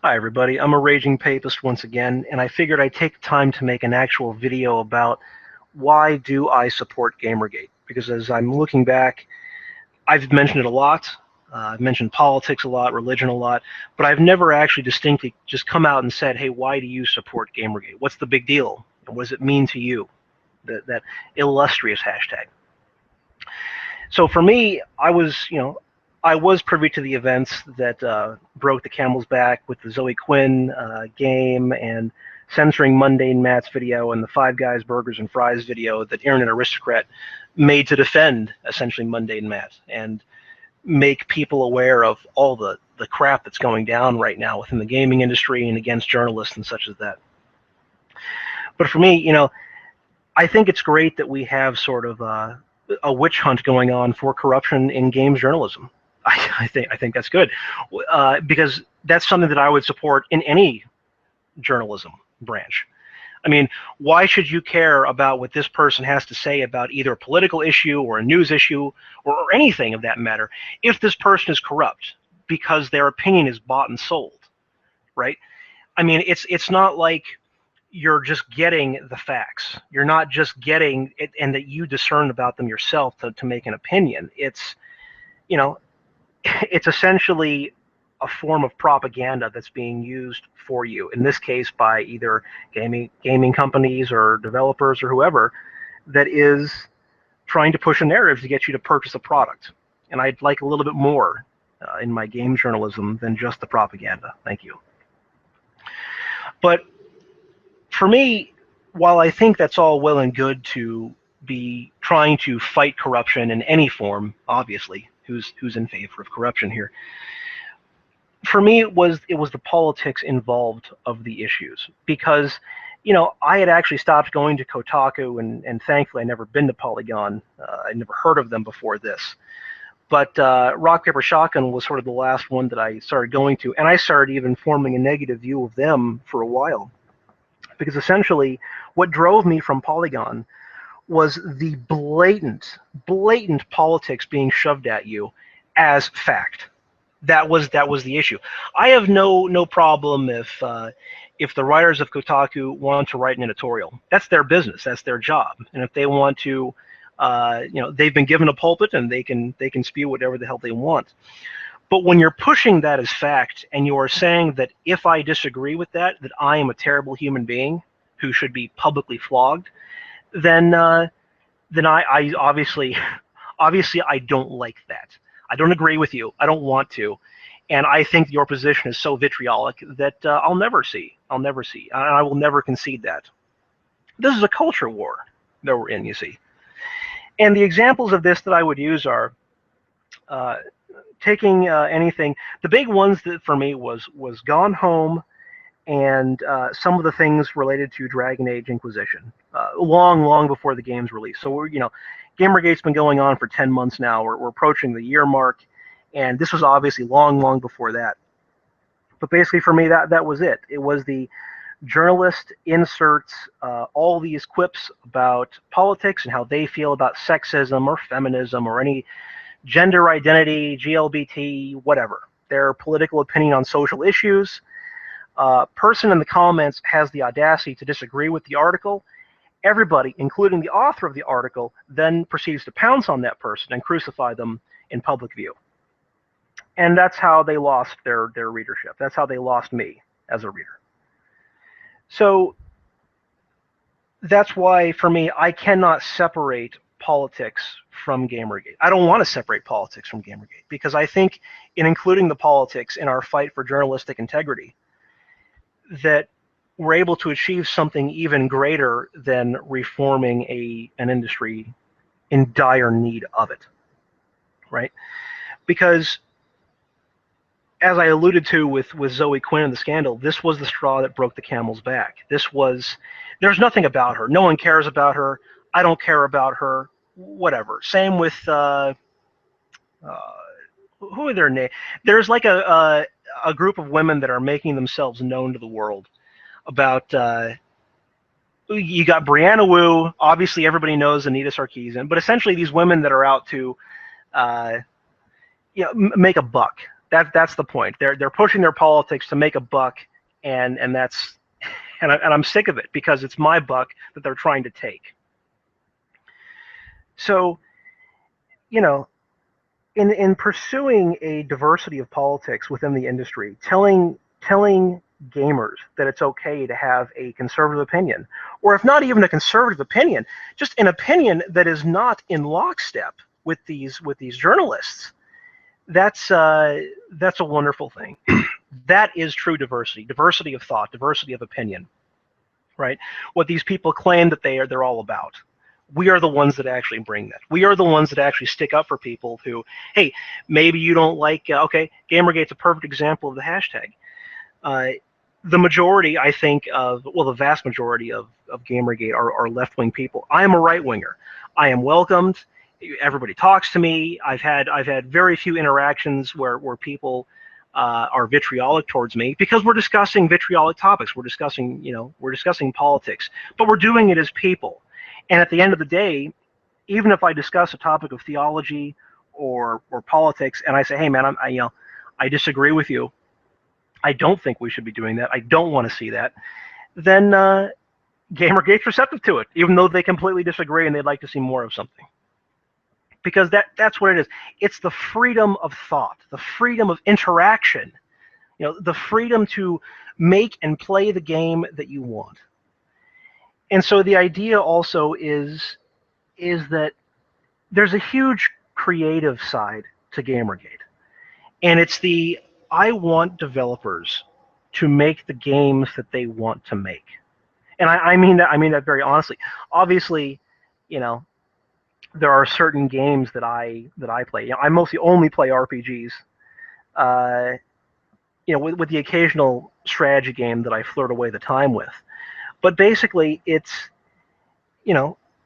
Hi everybody, I'm a raging papist once again, and I figured I'd take time to make an actual video about why do I support Gamergate. Because as I'm looking back, I've mentioned it a lot, I've mentioned politics a lot, religion a lot, but I've never actually distinctly just come out and said, hey, why do you support Gamergate? What's the big deal? And what does it mean to you? That illustrious hashtag. So for me, I was privy to the events that broke the camel's back with the Zoe Quinn game and censoring Mundane Matt's video and the Five Guys Burgers and Fries video that Internet Aristocrat made to defend essentially Mundane Matt and make people aware of all the crap that's going down right now within the gaming industry and against journalists and such as that. But for me, I think it's great that we have sort of a witch hunt going on for corruption in games journalism. I think that's good, because that's something that I would support in any journalism branch. I mean, why should you care about what this person has to say about either a political issue or a news issue or anything of that matter if this person is corrupt because their opinion is bought and sold, right? I mean, it's not like you're just getting the facts. You're not just getting it and that you discern about them yourself to make an opinion. It's, it's essentially a form of propaganda that's being used for you, in this case by either gaming companies or developers or whoever, that is trying to push a narrative to get you to purchase a product. And I'd like a little bit more in my game journalism than just the propaganda. Thank you. But for me, while I think that's all well and good to be trying to fight corruption in any form, obviously, who's in favor of corruption here? For me, it was the politics involved of the issues, because I had actually stopped going to Kotaku, and thankfully I'd never been to Polygon. I'd never heard of them before this. But Rock Paper Shotgun was sort of the last one that I started going to, and I started even forming a negative view of them for a while. Because essentially, what drove me from Polygon was the blatant politics being shoved at you as fact. That was the issue. I have no problem if the writers of Kotaku want to write an editorial. That's their business. That's their job. And if they want to, they've been given a pulpit and they can spew whatever the hell they want. But when you're pushing that as fact and you are saying that if I disagree with that I am a terrible human being who should be publicly flogged, then I obviously I don't like that. I don't agree with you. I don't want to. And I think your position is so vitriolic that I'll never see. I will never concede that. This is a culture war that we're in, you see. And the examples of this that I would use are taking anything. The big ones that for me was Gone Home and some of the things related to Dragon Age Inquisition, long before the game's release. So we're, Gamergate's been going on for 10 months now. We're approaching the year mark, and this was obviously long before that. But basically for me, that was it. It was the journalist inserts all these quips about politics and how they feel about sexism or feminism or any gender identity, GLBT, whatever. Their political opinion on social issues. Person in the comments has the audacity to disagree with the article. Everybody, including the author of the article, then proceeds to pounce on that person and crucify them in public view. And that's how they lost their readership. That's how they lost me as a reader. So that's why, for me, I cannot separate politics from Gamergate. I don't want to separate politics from Gamergate, because I think in including the politics in our fight for journalistic integrity, that we're able to achieve something even greater than reforming an industry in dire need of it, right? Because as I alluded to with Zoe Quinn and the scandal, this was the straw that broke the camel's back. There's nothing about her. No one cares about her. I don't care about her. Whatever. Same with who are their names? There's like a group of women that are making themselves known to the world about. You got Brianna Wu. Obviously, everybody knows Anita Sarkeesian, but essentially these women that are out to, make a buck That's the point. They're pushing their politics to make a buck, and that's and I'm sick of it because it's my buck that they're trying to take. So, you know, in pursuing a diversity of politics within the industry, telling gamers that it's okay to have a conservative opinion, or if not even a conservative opinion, just an opinion that is not in lockstep with these journalists. That's a wonderful thing. That is true diversity, diversity of thought, diversity of opinion, right? What these people claim that they're all about. We are the ones that actually bring that. We are the ones that actually stick up for people who, hey, maybe you don't like, okay, Gamergate's a perfect example of the hashtag. Uh, the majority, I think, the vast majority of Gamergate are left-wing people. I am a right-winger. I am welcomed. Everybody talks to me. I've had very few interactions where people are vitriolic towards me because we're discussing vitriolic topics. We're discussing politics, but we're doing it as people. And at the end of the day, even if I discuss a topic of theology or politics, and I say, hey man, I disagree with you. I don't think we should be doing that. I don't want to see that. Then Gamergate's receptive to it, even though they completely disagree and they'd like to see more of something. Because that's what it is. It's the freedom of thought, the freedom of interaction, the freedom to make and play the game that you want. And so the idea also is that there's a huge creative side to Gamergate. And it's I want developers to make the games that they want to make. And I mean that very honestly. Obviously, there are certain games that I play. I mostly only play RPGs. With the occasional strategy game that I flirt away the time with. But basically, it's,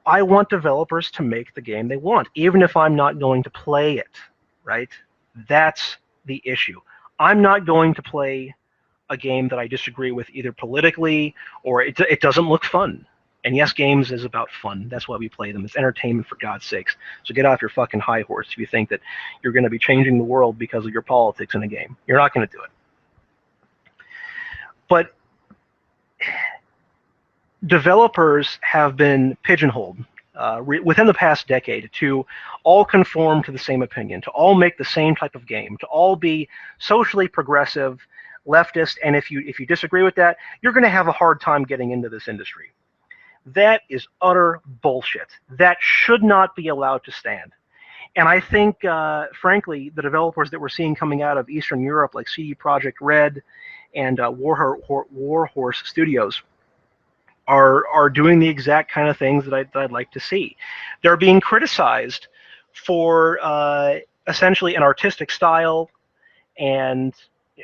I want developers to make the game they want, even if I'm not going to play it, right? That's the issue. I'm not going to play a game that I disagree with either politically or it doesn't look fun. And yes, games is about fun. That's why we play them. It's entertainment, for God's sakes. So get off your fucking high horse if you think that you're going to be changing the world because of your politics in a game. You're not going to do it. But developers have been pigeonholed within the past decade to all conform to the same opinion, to all make the same type of game, to all be socially progressive, leftist, and if you disagree with that, you're going to have a hard time getting into this industry. That is utter bullshit. That should not be allowed to stand. And I think, frankly, the developers that we're seeing coming out of Eastern Europe, like CD Projekt Red and Warhorse Studios, are doing the exact kind of things that I'd like to see. They're being criticized for essentially an artistic style and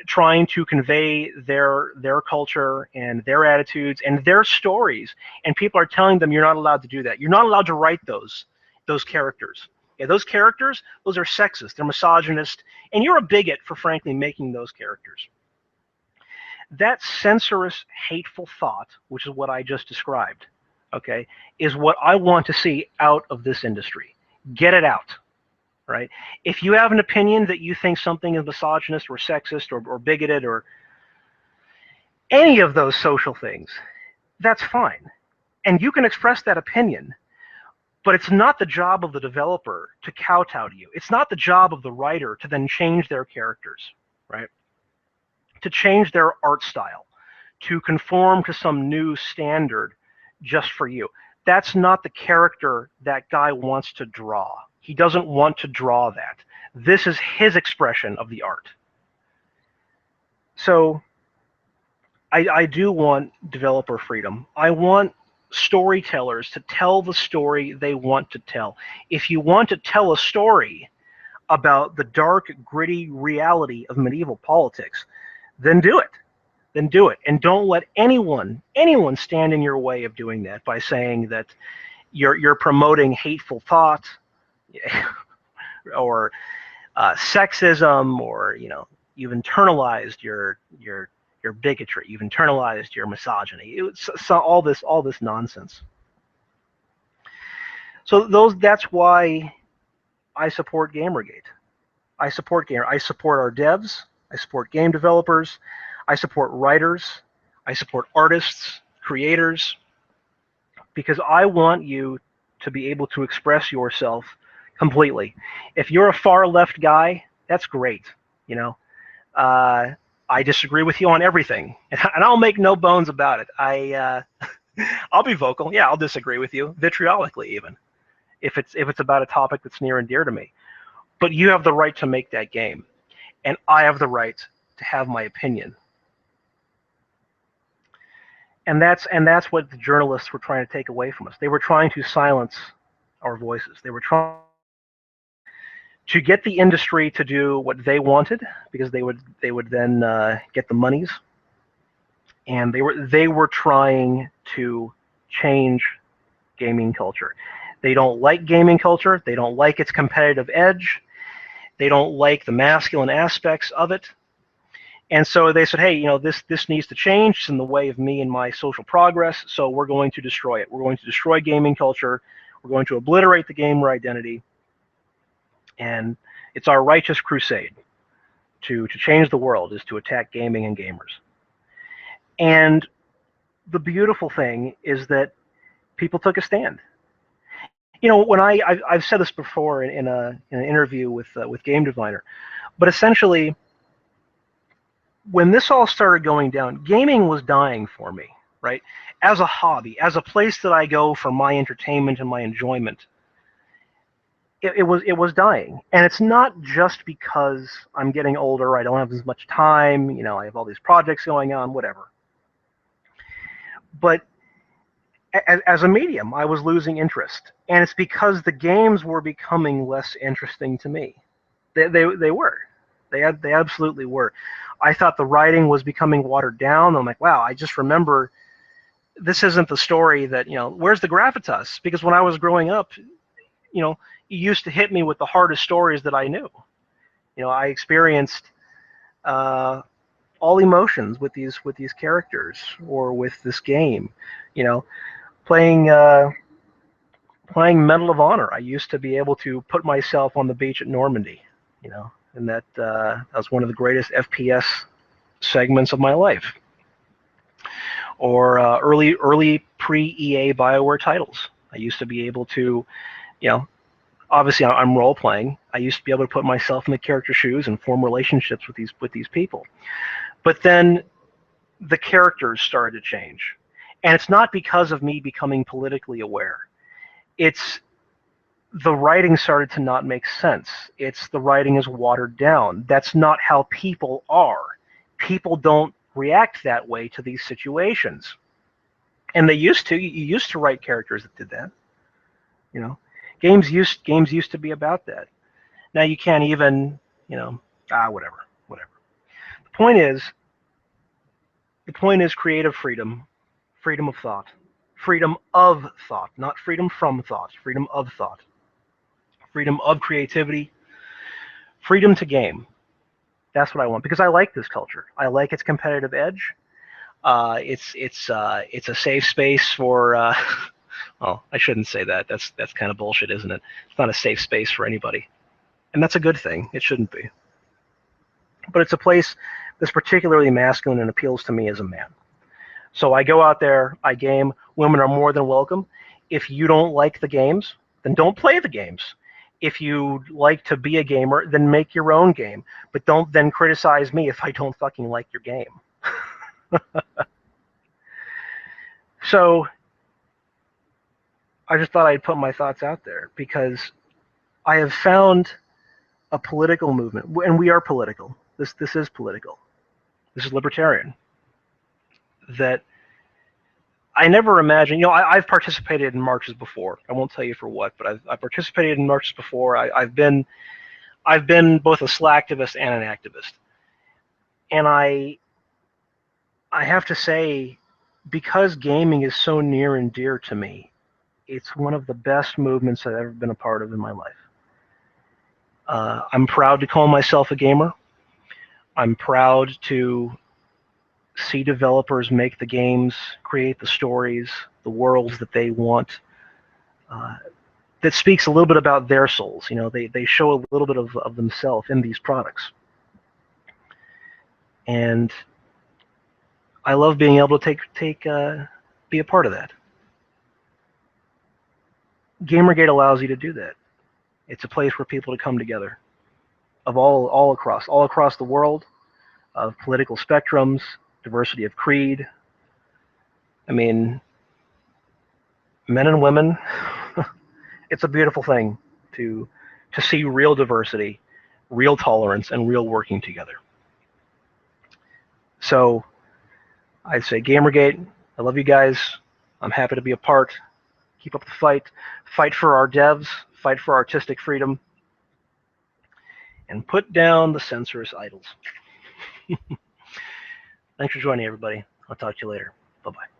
trying to convey their culture and their attitudes and their stories, and people are telling them you're not allowed to do that. You're not allowed to write those characters. Yeah, those characters, those are sexist, they're misogynist, and you're a bigot for frankly making those characters. That censorious, hateful thought, which is what I just described, okay, is what I want to see out of this industry. Get it out. Right? If you have an opinion that you think something is misogynist or sexist or bigoted or any of those social things, that's fine. And you can express that opinion, but it's not the job of the developer to kowtow to you. It's not the job of the writer to then change their characters, right? To change their art style, to conform to some new standard just for you. That's not the character that guy wants to draw. He doesn't want to draw that. This is his expression of the art. So I do want developer freedom. I want storytellers to tell the story they want to tell. If you want to tell a story about the dark, gritty reality of medieval politics, then do it. Then do it. And don't let anyone stand in your way of doing that by saying that you're promoting hateful thought, or sexism, or you've internalized your bigotry, you've internalized your misogyny. It's all this nonsense. So that's why I support Gamergate. I support our devs. I support game developers. I support writers. I support artists, creators, because I want you to be able to express yourself completely. If you're a far left guy, that's great. You know, uh, I disagree with you on everything, and I'll make no bones about it. I'll be vocal. Yeah, I'll disagree with you vitriolically, even if it's about a topic that's near and dear to me. But you have the right to make that game, and I have the right to have my opinion. And that's what the journalists were trying to take away from us. They were trying to silence our voices. They were trying to get the industry to do what they wanted, because they would then get the monies, and they were trying to change gaming culture. They don't like gaming culture. They don't like its competitive edge. They don't like the masculine aspects of it. And so they said, hey, this needs to change. It's in the way of me and my social progress, so we're going to destroy it. We're going to destroy gaming culture. We're going to obliterate the gamer identity. And it's our righteous crusade to change the world, is to attack gaming and gamers. And the beautiful thing is that people took a stand. When I've said this before in an interview with Game Diviner, but essentially, when this all started going down, gaming was dying for me, right? As a hobby, as a place that I go for my entertainment and my enjoyment, it was dying. And it's not just because I'm getting older, I don't have as much time, I have all these projects going on, whatever. But as a medium, I was losing interest, and it's because the games were becoming less interesting to me. They were. They absolutely were. I thought the writing was becoming watered down. I'm like, wow, I just remember this isn't the story that, where's the gravitas? Because when I was growing up, you used to hit me with the hardest stories that I knew. I experienced all emotions with these characters or with this game. Playing playing Medal of Honor, I used to be able to put myself on the beach at Normandy, and that was one of the greatest FPS segments of my life. Or early pre-EA BioWare titles. I used to be able to, obviously I'm role playing. I used to be able to put myself in the character shoes and form relationships with these people. But then the characters started to change, and it's not because of me becoming politically aware. It's the writing started to not make sense. It's the writing is watered down. That's not how people are. People don't react that way to these situations. And you used to write characters that did that. Games used to be about that. Now you can't even, whatever. The point is creative freedom, freedom of thought, not freedom from thought, freedom of thought, freedom of creativity, freedom to game. That's what I want, because I like this culture. I like its competitive edge. It's a safe space for. Well, I shouldn't say that. That's kind of bullshit, isn't it? It's not a safe space for anybody, and that's a good thing. It shouldn't be. But it's a place that's particularly masculine and appeals to me as a man. So I go out there, I game. Women are more than welcome. If you don't like the games, then don't play the games. If you like to be a gamer, then make your own game. But don't then criticize me if I don't fucking like your game. So I just thought I'd put my thoughts out there, because I have found a political movement, and we are political. This is political. This is libertarian. That I never imagined. I've participated in marches before. I won't tell you for what, but I've participated in marches before. I've been both a slacktivist and an activist, and I have to say, because gaming is so near and dear to me, it's one of the best movements I've ever been a part of in my life. I'm proud to call myself a gamer. I'm proud to see developers make the games, create the stories, the worlds that they want. that speaks a little bit about their souls. You know, they show a little bit of themselves in these products. And I love being able to be a part of that. Gamergate allows you to do that. It's a place for people to come together, of all across the world, of political spectrums, diversity of creed. I mean, men and women. It's a beautiful thing to see real diversity, real tolerance, and real working together. So I'd say Gamergate, I love you guys. I'm happy to be a part. Keep up the fight. Fight for our devs. Fight for artistic freedom. And put down the censorious idols. Thanks for joining, everybody. I'll talk to you later. Bye-bye.